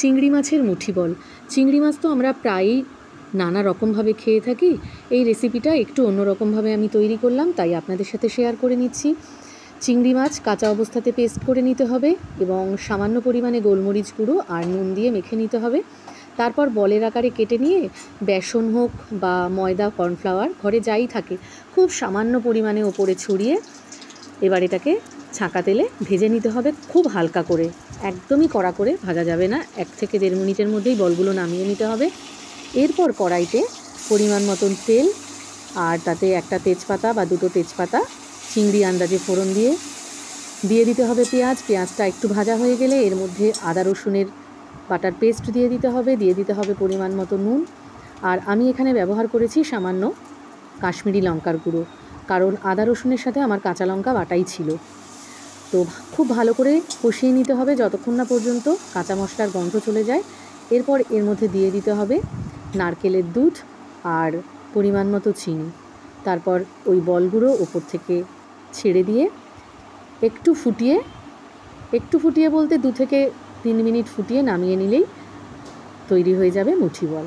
চিংড়ি মাছের মুঠি বল। চিংড়ি মাছ তো আমরা প্রায়ই নানা রকমভাবে খেয়ে থাকি। এই রেসিপিটা একটু অন্যরকমভাবে আমি তৈরি করলাম, তাই আপনাদের সাথে শেয়ার করে নিচ্ছি। চিংড়ি মাছ কাঁচা অবস্থাতে পেস্ট করে নিতে হবে এবং সামান্য পরিমাণে গোলমরিচ গুঁড়ো আর নুন দিয়ে মেখে নিতে হবে। তারপর বলের আকারে কেটে নিয়ে বেসন হোক বা ময়দা, কর্নফ্লাওয়ার ঘরে যাই থাকে খুব সামান্য পরিমাণে ওপরে ছড়িয়ে এবার এটাকে ছাঁকা তেলে ভেজে নিতে হবে, খুব হালকা করে, একদমই কড়া করে ভাজা যাবে না। 1 থেকে 1.5 মিনিটের মধ্যেই বলগুলো নামিয়ে নিতে হবে। এরপর কড়াইতে পরিমাণ মতন তেল আর তাতে একটা তেজপাতা বা 2টো তেজপাতা চিংড়ি আন্দাজে ফোড়ন দিয়ে দিতে হবে পেঁয়াজটা একটু ভাজা হয়ে গেলে এর মধ্যে আদা রসুনের বাটার পেস্ট দিয়ে দিতে হবে পরিমাণ মতো নুন। আর আমি এখানে ব্যবহার করেছি সামান্য কাশ্মীরি লঙ্কার গুঁড়ো, কারণ আদা রসুনের সাথে আমার কাঁচা লঙ্কা বাটাই ছিল। তো খুব ভালো করে কষিয়ে নিতে হবে যতক্ষণ না পর্যন্ত কাঁচা মশলার গন্ধ চলে যায়। এরপর এর মধ্যে দিয়ে দিতে হবে নারকেলের দুধ আর পরিমাণ মতো চিনি। তারপর ওই বলগুলো ওপর থেকে ছেড়ে দিয়ে একটু ফুটিয়ে বলতে 2 থেকে 3 মিনিট ফুটিয়ে নামিয়ে নিলেই তৈরি হয়ে যাবে মুঠি বল।